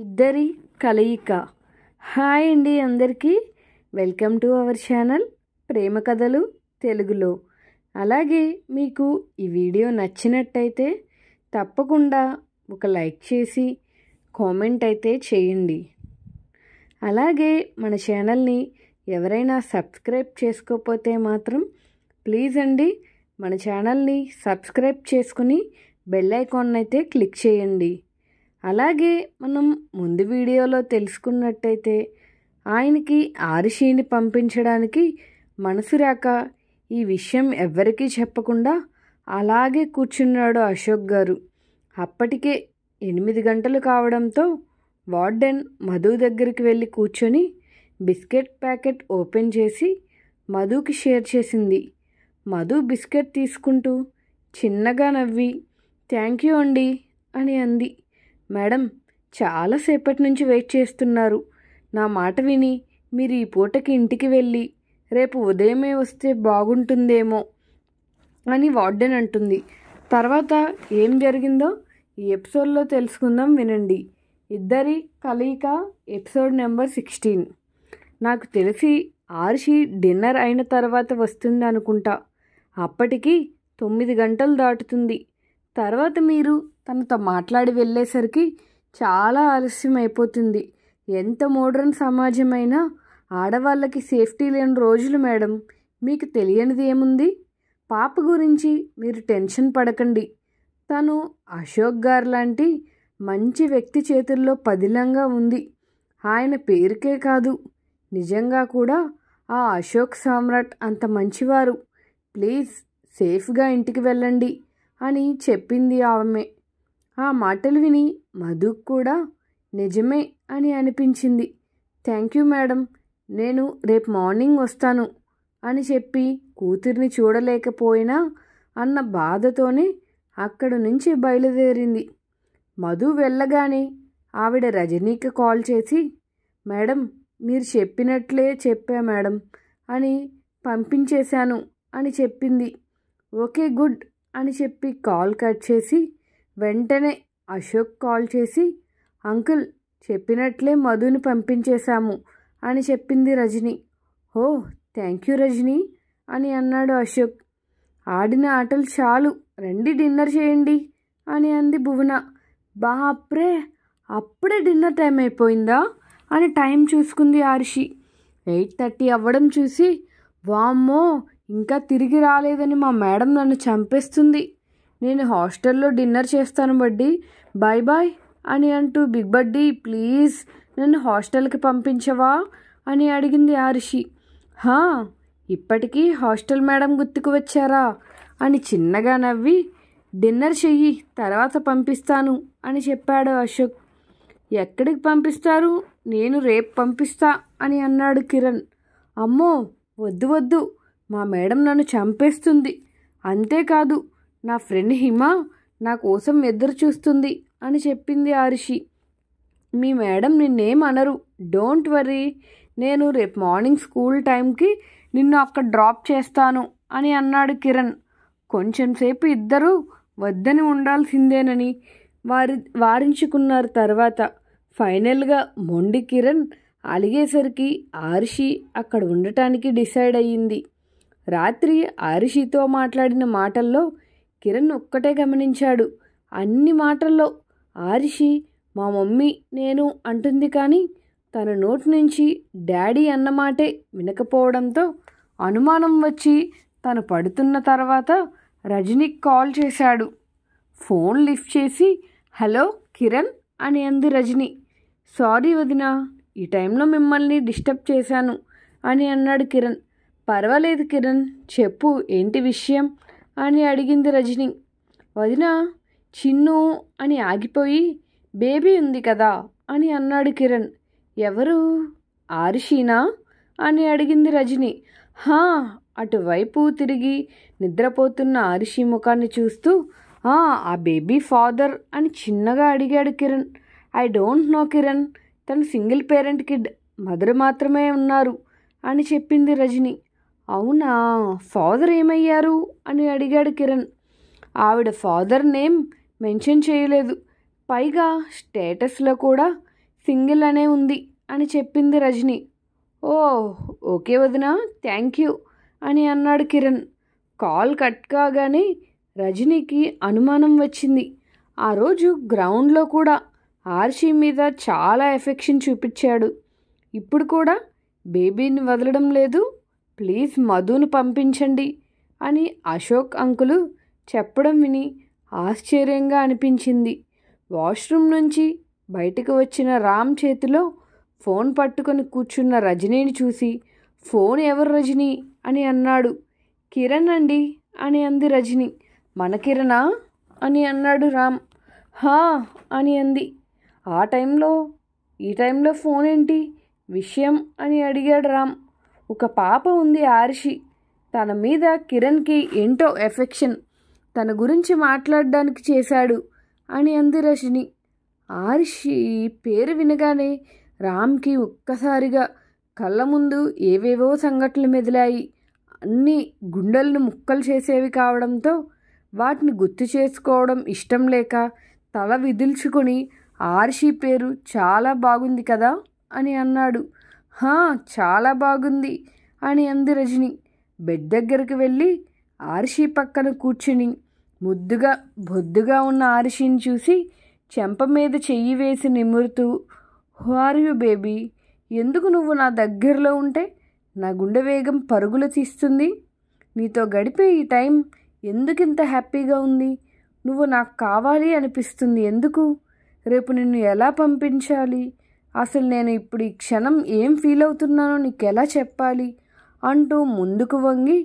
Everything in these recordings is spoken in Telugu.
ఇద్దరి కలయిక. హాయ్ అండి అందరికీ, వెల్కమ్ టు అవర్ ఛానల్ ప్రేమ కథలు తెలుగులో. అలాగే మీకు ఈ వీడియో నచ్చినట్టయితే తప్పకుండా ఒక లైక్ చేసి కామెంట్ అయితే చేయండి. అలాగే మన ఛానల్ని ఎవరైనా సబ్స్క్రైబ్ చేసుకోకపోతే మాత్రం ప్లీజ్ అండి మన ఛానల్ని సబ్స్క్రైబ్ చేసుకుని బెల్ ఐకాన్ అయితే క్లిక్ చేయండి. అలాగే మనం ముందు వీడియోలో తెలుసుకున్నట్టయితే ఆయనకి ఆరుషిని పంపించడానికి మనసు రాక ఈ విషయం ఎవ్వరికీ చెప్పకుండా అలాగే కూర్చున్నాడు అశోక్ గారు. అప్పటికే 8 గంటలు కావడంతో వార్డెన్ మధు దగ్గరికి వెళ్ళి కూర్చొని బిస్కెట్ ప్యాకెట్ ఓపెన్ చేసి మధుకి షేర్ చేసింది. మధు బిస్కెట్ తీసుకుంటూ చిన్నగా నవ్వి థ్యాంక్ యూ అండి అని అంది. మేడం, చాలాసేపటి నుంచి వెయిట్ చేస్తున్నారు. నా మాట విని మీరు ఈ పూటకి ఇంటికి వెళ్ళి రేపు ఉదయమే వస్తే బాగుంటుందేమో అని వార్డెన్ అంటుంది. తర్వాత ఏం జరిగిందో ఈ ఎపిసోడ్లో తెలుసుకుందాం, వినండి. ఇద్దరి కలయిక ఎపిసోడ్ నెంబర్ 16. నాకు తెలిసి ఆరుషి డిన్నర్ అయిన తర్వాత వస్తుంది అనుకుంటా. అప్పటికి 9 గంటలు దాటుతుంది. తర్వాత మీరు తనతో మాట్లాడి వెళ్ళేసరికి చాలా ఆలస్యం అయిపోతుంది. ఎంత మోడ్రన్ సమాజమైనా ఆడవాళ్ళకి సేఫ్టీ లేని రోజులు మేడం. మీకు తెలియనిది ఏముంది? పాప గురించి మీరు టెన్షన్ పడకండి. తను అశోక్ గారు లాంటి మంచి వ్యక్తి చేతుల్లో పదిలంగా ఉంది. ఆయన పేరుకే కాదు, నిజంగా కూడా ఆ అశోక్ సామ్రాట్ అంత మంచివారు. ప్లీజ్ సేఫ్గా ఇంటికి వెళ్ళండి అని చెప్పింది ఆమె. ఆ మాటలు విని మధుకు కూడా నిజమే అని అనిపించింది. థ్యాంక్ యూ మేడం, నేను రేపు మార్నింగ్ వస్తాను అని చెప్పి కూతుర్ని చూడలేకపోయినా అన్న బాధతోనే అక్కడి నుంచి బయలుదేరింది. మధు వెళ్ళగానే ఆవిడ రజనీకి కాల్ చేసి మేడం, మీరు చెప్పినట్లే చెప్పా మేడం అని పంపించేశాను అని చెప్పింది. ఓకే గుడ్ అని చెప్పి కాల్ కట్ చేసి వెంటనే అశోక్ కాల్ చేసి అంకుల్ చెప్పినట్లే మధుని పంపించేశాము అని చెప్పింది రజని. ఓ థ్యాంక్ యూ రజని అని అన్నాడు అశోక్. ఆడిన ఆటలు చాలు, రండి డిన్నర్ చేయండి అని అంది భువన. బాప్రే, అప్పుడే డిన్నర్ టైం అయిపోయిందా అని టైం చూసుకుంది ఆరుషి. 8:30 అవ్వడం చూసి వామ్మో ఇంకా తిరిగి రాలేదని మా మేడం నన్ను చంపేస్తుంది. నేను హాస్టల్లో డిన్నర్ చేస్తాను బడ్డీ, బాయ్ బాయ్ అని అంటూ బిగ్ బడ్డీ ప్లీజ్ నన్ను హాస్టల్కి పంపించవా అని అడిగింది ఆరుషి. హా, ఇప్పటికీ హాస్టల్ మేడం గుర్తుకు వచ్చారా అని చిన్నగా నవ్వి డిన్నర్ చెయ్యి తర్వాత పంపిస్తాను అని చెప్పాడు అశోక్. ఎక్కడికి పంపిస్తారు? నేను రేపు పంపిస్తా అని అన్నాడు కిరణ్. అమ్మో వద్దు వద్దు, మా మేడం నన్ను చంపేస్తుంది. అంతేకాదు నా ఫ్రెండ్ హిమ నా కోసం ఎదురు చూస్తుంది అని చెప్పింది ఆరుషి. మీ మేడం నిన్నేం అనరు, డోంట్ వరీ, నేను రేపు మార్నింగ్ స్కూల్ టైంకి నిన్ను అక్కడ డ్రాప్ చేస్తాను అని అన్నాడు కిరణ్. కొంచెంసేపు ఇద్దరూ వద్దని ఉండాల్సిందేనని వారించుకున్నారు. తర్వాత ఫైనల్గా మొండి కిరణ్ అలిగేసరికి ఆరుషి అక్కడ ఉండటానికి డిసైడ్ అయ్యింది. రాత్రి ఆరుషితో మాట్లాడిన మాటల్లో కిరణ్ ఒక్కటే గమనించాడు. అన్ని మాటల్లో ఆరుషి మా మమ్మీ నేను అంటుంది, కానీ తన నోటి నుంచి డాడీ అన్నమాటే వినకపోవడంతో అనుమానం వచ్చి తను పడుతున్న తర్వాత రజనీకి కాల్ చేశాడు. ఫోన్ లిఫ్ట్ చేసి హలో కిరణ్ అని అంది రజని. సారీ వదినా, ఈ టైంలో మిమ్మల్ని డిస్టర్బ్ చేశాను అని అన్నాడు కిరణ్. పర్వాలేదు కిరణ్, చెప్పు ఏంటి విషయం అని అడిగింది రజని. వదినా, చిన్ను అని ఆగిపోయి బేబీ ఉంది కదా అని అన్నాడు కిరణ్. ఎవరు? ఆరుషినా అని అడిగింది రజని. హా, అటువైపు తిరిగి నిద్రపోతున్న ఆరుషి ముఖాన్ని చూస్తూ ఆ బేబీ ఫాదర్ అని చిన్నగా అడిగాడు Kiran. I don't know Kiran, తను సింగిల్ పేరెంట్ కిడ్, మదర్ మాత్రమే ఉన్నారు అని చెప్పింది రజని. అవునా, ఫాదర్ ఏమయ్యారు అని అడిగాడు కిరణ్. ఆవిడ ఫాదర్ నేమ్ మెన్షన్ చేయలేదు, పైగా స్టేటస్లో కూడా సింగిల్ అనే ఉంది అని చెప్పింది రజని. ఓ ఓకే వదినా, థ్యాంక్ యూ అని అన్నాడు కిరణ్. కాల్ కట్ కాగానే రజనీకి అనుమానం వచ్చింది. ఆ రోజు గ్రౌండ్లో కూడా ఆర్షి మీద చాలా ఎఫెక్షన్ చూపించాడు. ఇప్పుడు కూడా బేబీని వదలడం లేదు, ప్లీజ్ మధును పంపించండి అని అశోక్ అంకులు చెప్పడం విని ఆశ్చర్యంగా అనిపించింది. వాష్రూమ్ నుంచి బయటకు వచ్చిన రామ్ చేతిలో ఫోన్ పట్టుకొని కూర్చున్న రజనీని చూసి, ఫోన్ ఎవరు రజనీ అని అన్నాడు. కిరణ్ అండి అని అంది రజని. మన కిరణా అని అన్నాడు రామ్. హా అని అంది. ఈ టైంలో ఫోన్ ఏంటి విషయం అని అడిగాడు రామ్. ఒక పాప ఉంది ఆర్షి, తన మీద కిరణ్కి ఏంటో ఎఫెక్షన్, తన గురించి మాట్లాడడానికి చేశాడు అని అంది రజని. ఆర్షి పేరు వినగానే రామ్కి ఒక్కసారిగా కళ్ళ ముందు ఏవేవో సంఘటనలు మెదిలాయి. అన్నీ గుండెలను ముక్కలు చేసేవి కావడంతో వాటిని గుర్తు చేసుకోవడం ఇష్టం లేక తల విదిల్చుకొని ఆర్షి పేరు చాలా బాగుంది కదా అని అన్నాడు. హా చాలా బాగుంది అని అంది రజని. బెడ్ దగ్గరికి వెళ్ళి ఆర్షి పక్కన కూర్చుని ముద్దుగా బొద్దుగా ఉన్న ఆర్షిని చూసి చెంప మీద చెయ్యి వేసి నిమురుతూ, హూ ఆర్ యు బేబీ, ఎందుకు నువ్వు నా దగ్గరలో ఉంటే నా గుండె వేగం పరుగులు తీస్తుంది, నీతో గడిపే ఈ టైం ఎందుకింత హ్యాపీగా ఉంది, నువ్వు నాకు కావాలి అనిపిస్తుంది ఎందుకు, రేపు నిన్ను ఎలా పంపించాలి, అసలు నేను ఇప్పుడు ఈ క్షణం ఏం ఫీల్ అవుతున్నానో నీకు ఎలా చెప్పాలి అంటూ ముందుకు వంగి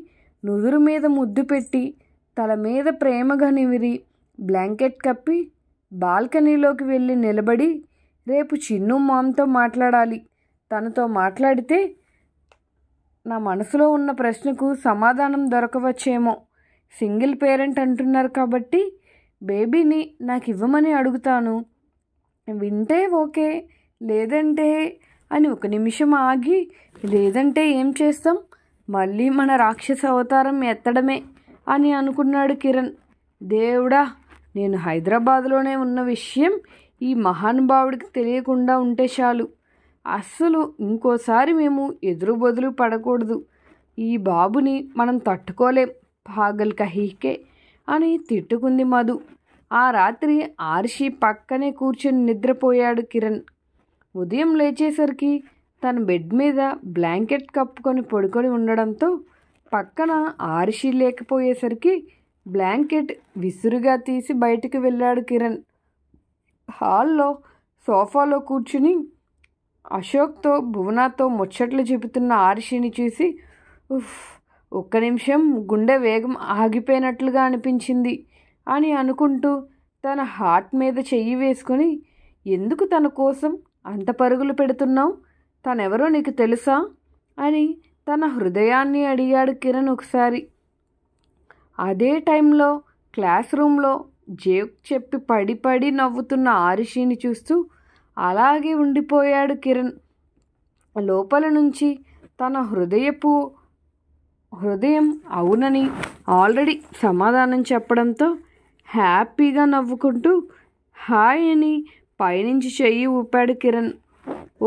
నుదురు మీద ముద్దు పెట్టి తల మీద ప్రేమగా నిమిరి బ్లాంకెట్ కప్పి బాల్కనీలోకి వెళ్ళి నిలబడి, రేపు చిన్ను మామ్తో మాట్లాడాలి, తనతో మాట్లాడితే నా మనసులో ఉన్న ప్రశ్నకు సమాధానం దొరకవచ్చేమో, సింగిల్ పేరెంట్ అంటున్నారు కాబట్టి బేబీని నాకు ఇవ్వమని అడుగుతాను, వింటే ఓకే, లేదంటే అని ఒక నిమిషం ఆగి, లేదంటే ఏం చేస్తాం, మళ్ళీ మన రాక్షస అవతారం ఎత్తడమే అని అనుకున్నాడు కిరణ్. దేవుడా, నేను హైదరాబాద్లోనే ఉన్న విషయం ఈ మహానుభావుడికి తెలియకుండా ఉంటే చాలు, అస్సలు ఇంకోసారి మేము ఎదురు బదులు పడకూడదు, ఈ బాబుని మనం తట్టుకోలేం, పాగల్ కహీకే అని తిట్టుకుంది మధు. ఆ రాత్రి ఆర్షి పక్కనే కూర్చొని నిద్రపోయాడు కిరణ్. ఉదయం లేచేసరికి తన బెడ్ మీద బ్లాంకెట్ కప్పుకొని పడుకొని ఉండడంతో పక్కన ఆర్షి లేకపోయేసరికి బ్లాంకెట్ విసురుగా తీసి బయటికి వెళ్ళాడు కిరణ్. హాల్లో సోఫాలో కూర్చుని అశోక్తో భువనాతో ముచ్చట్లు చెబుతున్న ఆర్షిని చూసి, ఉఫ్, ఒక్క నిమిషం గుండె వేగం ఆగిపోయినట్లుగా అనిపించింది అని అనుకుంటూ తన హార్ట్ మీద చెయ్యి వేసుకొని, ఎందుకు తన కోసం అంత పరుగులు పెడుతున్నావు, తనెవరో నీకు తెలుసా అని తన హృదయాన్ని అడిగాడు కిరణ్ ఒకసారి. అదే టైంలో క్లాస్ రూమ్లో జోక్ చెప్పి పడి పడి నవ్వుతున్న ఆర్షిని చూస్తూ అలాగే ఉండిపోయాడు కిరణ్. లోపల నుంచి తన హృదయం అవునని ఆల్రెడీ సమాధానం చెప్పడంతో హ్యాపీగా నవ్వుకుంటూ హాయ్ అని పైనుంచి చెయ్యి ఊపాడు కిరణ్.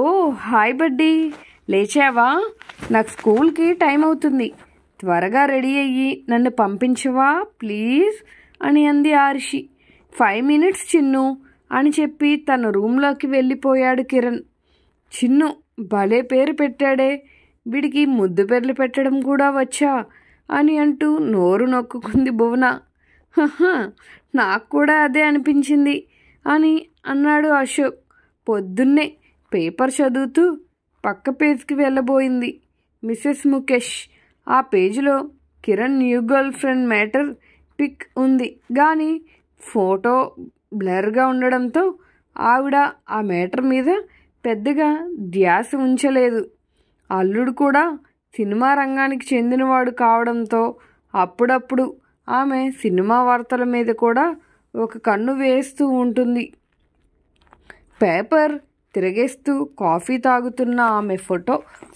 ఓ హాయ్ బడ్డీ, లేచావా, నాకు స్కూల్కి టైం అవుతుంది, త్వరగా రెడీ అయ్యి నన్ను పంపించవా ప్లీజ్ అని అంది ఆర్షి. 5 minutes చిన్ను అని చెప్పి తన రూమ్లోకి వెళ్ళిపోయాడు కిరణ్. చిన్ను భలే పేరు పెట్టాడే, వీడికి ముద్దు పేర్లు పెట్టడం కూడా వచ్చా అని అంటూ నోరు నొక్కుంది భువన. నాకు కూడా అదే అనిపించింది అని అన్నాడు అశోక్. పొద్దున్నే పేపర్ చదువుతూ పక్క పేజ్కి వెళ్ళబోయింది మిసెస్ ముఖేష్. ఆ పేజీలో Kiran new girl friend matter pic ఉంది, కానీ ఫోటో బ్లర్గా ఉండడంతో ఆవిడ ఆ మ్యాటర్ మీద పెద్దగా ధ్యాస ఉంచలేదు. అల్లుడు కూడా సినిమా రంగానికి చెందినవాడు కావడంతో అప్పుడప్పుడు ఆమె సినిమా వార్తల మీద కూడా ఒక కన్ను వేస్తూ ఉంటుంది. పేపర్ తిరగేస్తూ కాఫీ తాగుతున్న ఆమె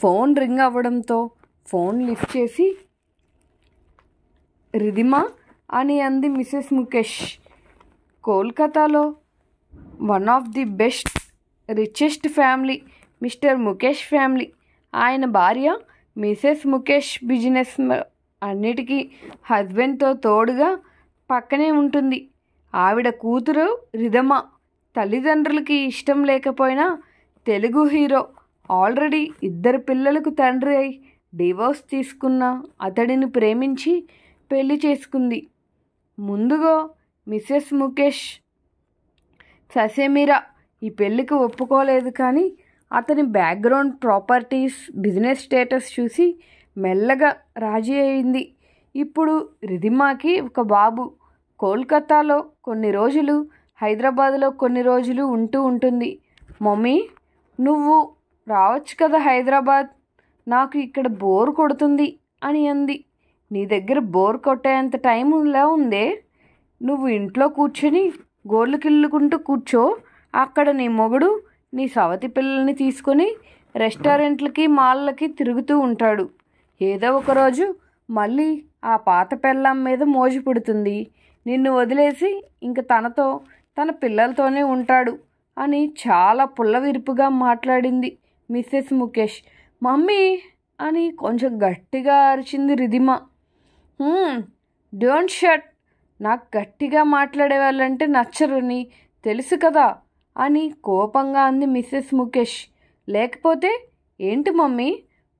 ఫోన్ రింగ్ అవ్వడంతో ఫోన్ లిఫ్ట్ చేసి, రిధిమా అని అంది మిసెస్ ముఖేష్. కోల్కతాలో one of the best richest family mister Mukesh family. ఆయన భార్య మిసెస్ ముఖేష్ బిజినెస్ అన్నిటికీ హస్బెండ్తో తోడుగా పక్కనే ఉంటుంది. ఆవిడ కూతురు రిధమ. తల్లిదండ్రులకి ఇష్టం లేకపోయినా తెలుగు హీరో. ఆల్రెడీ 2 పిల్లలకు తండ్రి అయి డివోర్స్ తీసుకున్న అతడిని ప్రేమించి పెళ్లి చేసుకుంది. ముందుగా మిసెస్ ముఖేష్ ససేమిరా ఈ పెళ్లికి ఒప్పుకోలేదు. కానీ అతని బ్యాక్గ్రౌండ్, ప్రాపర్టీస్, బిజినెస్ స్టేటస్ చూసి మెల్లగా రాజీ అయింది. ఇప్పుడు రిధిమాకి ఒక బాబు. కోల్కతాలో కొన్ని రోజులు, హైదరాబాద్లో కొన్ని రోజులు ఉంటూ ఉంటుంది. మమ్మీ, నువ్వు రావచ్చు కదా హైదరాబాద్, నాకు ఇక్కడ బోర్ కొడుతుంది అని అంది. నీ దగ్గర బోర్ కొట్టేంత టైం ఇలా ఉందే? నువ్వు ఇంట్లో కూర్చొని గోళ్ళు కిల్లుకుంటూ కూర్చో. అక్కడ నీ మొగుడు నీ సవతి పిల్లల్ని తీసుకొని రెస్టారెంట్లకి, మాల్లకి తిరుగుతూ ఉంటాడు. ఏదో ఒకరోజు మళ్ళీ ఆ పాత పెళ్ళాం మీద మోజు పుడుతుంది. నిన్ను వదిలేసి ఇంక తనతో, తన పిల్లలతోనే ఉంటాడు అని చాలా పుల్లవిరుపుగా మాట్లాడింది మిసెస్ ముఖేష్. మమ్మీ అని కొంచెం గట్టిగా అరిచింది రిధిమ. Don't shut. నాకు గట్టిగా మాట్లాడే వాళ్ళంటే నచ్చరని తెలుసు కదా అని కోపంగా అంది మిసెస్ ముఖేష్. లేకపోతే ఏంటి మమ్మీ,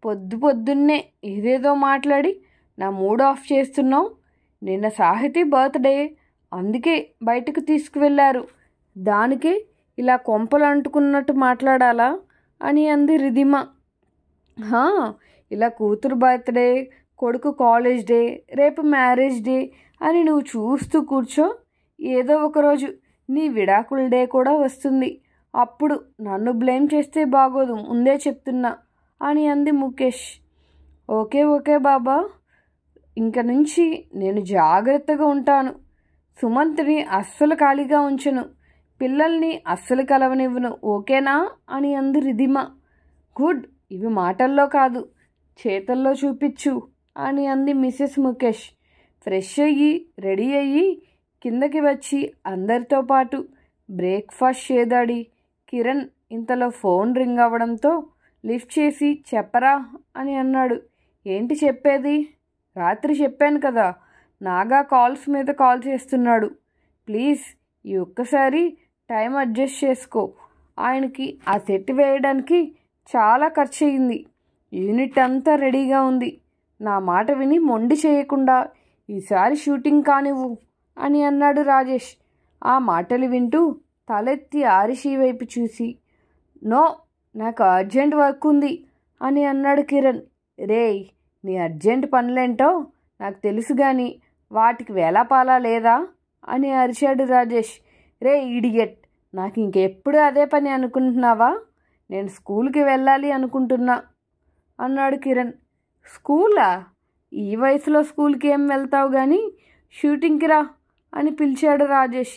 పొద్దున్నే ఏదేదో మాట్లాడి నా మూడ్ ఆఫ్ చేస్తున్నావు? నిన్న సాహితీ బర్త్డే, అందుకే బయటకు తీసుకువెళ్ళారు. దానికే ఇలా కొంపలు అంటుకున్నట్టు మాట్లాడాలా అని అంది రిధిమ. ఇలా కూతురు బర్త్డే, కొడుకు కాలేజ్ డే, రేపు మ్యారేజ్ డే అని నువ్వు చూస్తూ కూర్చో. ఏదో ఒకరోజు నీ విడాకుల డే కూడా వస్తుంది. అప్పుడు నన్ను బ్లేమ్ చేస్తే బాగోదు, ముందే చెప్తున్నా అని అంది ముఖేష్. ఓకే బాబా, ఇంక నుంచి నేను జాగ్రత్తగా ఉంటాను. సుమంత్ని అస్సలు ఖాళీగా ఉంచను, పిల్లల్ని అస్సలు కలవనివ్వను, ఓకేనా అని అంది రిధిమ. గుడ్, ఇవి మాటల్లో కాదు చేతల్లో చూపించు అని అంది మిసెస్ ముఖేష్. ఫ్రెష్ అయ్యి రెడీ అయ్యి కిందకి వచ్చి అందరితో పాటు బ్రేక్ఫాస్ట్ చేదాడి కిరణ్ ఇంతలో ఫోన్ రింగ్ అవ్వడంతో లిఫ్ట్ చేసి చెప్పరా అని అన్నాడు. ఏంటి చెప్పేది? రాత్రి చెప్పాను కదా, నాగా కాల్స్ మీద కాల్ చేస్తున్నాడు. ప్లీజ్ ఈ ఒక్కసారి టైం అడ్జస్ట్ చేసుకో. ఆయనకి ఆ సెట్ వేయడానికి చాలా ఖర్చు అయింది. యూనిట్ అంతా రెడీగా ఉంది. నా మాట విని మొండి చేయకుండా ఈసారి షూటింగ్ కానివ్వు అని అన్నాడు రాజేష్. ఆ మాటలు వింటూ తలెత్తి ఆరిషి వైపు చూసి, నో, నాకు అర్జెంట్ వర్క్ ఉంది అని అన్నాడు కిరణ్. రేయ్, నీ అర్జెంట్ పనులేంటో నాకు తెలుసు కానీ వాటికి వేలాపాలా లేదా అని అరిచాడు రాజేష్. రే ఇడియట్, నాకు ఇంకెప్పుడు అదే పని అనుకుంటున్నావా? నేను స్కూల్కి వెళ్ళాలి అనుకుంటున్నా అన్నాడు కిరణ్. స్కూలా? ఈ వయసులో స్కూల్కి ఏం వెళ్తావు కానీ షూటింగ్కి రా అని పిలిచాడు రాజేష్.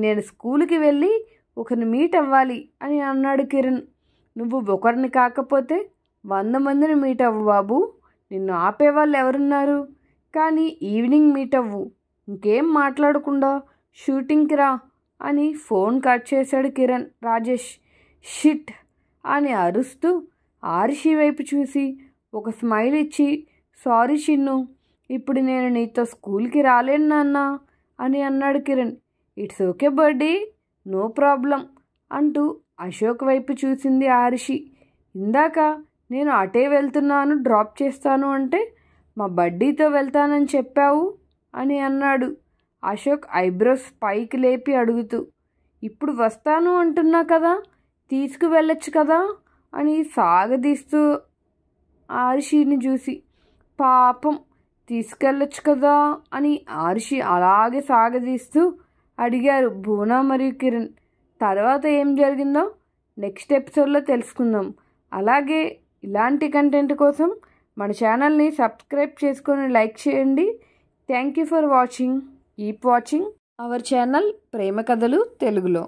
నేను స్కూల్కి వెళ్ళి ఒకరిని మీట్ అవ్వాలి అని అన్నాడు కిరణ్. నువ్వు ఒకరిని కాకపోతే 100 మందిని మీట్ అవ్వు బాబు, నిన్ను ఆపేవాళ్ళు ఎవరున్నారు? కానీ ఈవినింగ్ మీట్ అవ్వు, ఇంకేం మాట్లాడకుండా షూటింగ్కి రా అని ఫోన్ కట్ చేశాడు కిరణ్. రాజేష్ షిట్ అని అరుస్తూ ఆరిషి వైపు చూసి ఒక స్మైల్ ఇచ్చి, సారీ చిన్ను, ఇప్పుడు నేను నీతో స్కూల్కి రాలేను నాన్న అని అన్నాడు Kiran. It's okay birdie, no problem అంటూ అశోక్ వైపు చూసింది ఆరిషి. ఇందాక నేను అటే వెళ్తున్నాను, డ్రాప్ చేస్తాను అంటే మా బడ్డీతో వెళ్తానని చెప్పావు అని అన్నాడు. అశోక్ ఐబ్రోస్ పైకి లేపి అడుగుతూ, ఇప్పుడు వస్తాను అంటున్నా కదా, తీసుకువెళ్ళొచ్చు కదా అని సాగదీస్తూ ఆరిషిని చూసి, పాపం తీసుకెళ్ళొచ్చు కదా అని ఆరిషి అలాగే సాగదీస్తూ అడిగారు భువన మరియు కిరణ్. తర్వాత ఏం జరిగిందో నెక్స్ట్ ఎపిసోడ్లో తెలుసుకుందాం. అలాగే ఇలాంటి కంటెంట్ కోసం మన ఛానల్ని సబ్స్క్రైబ్ చేసుకొని లైక్ చేయండి. Thank you for watching. Keep watching our channel ప్రేమ కథలు తెలుగులో.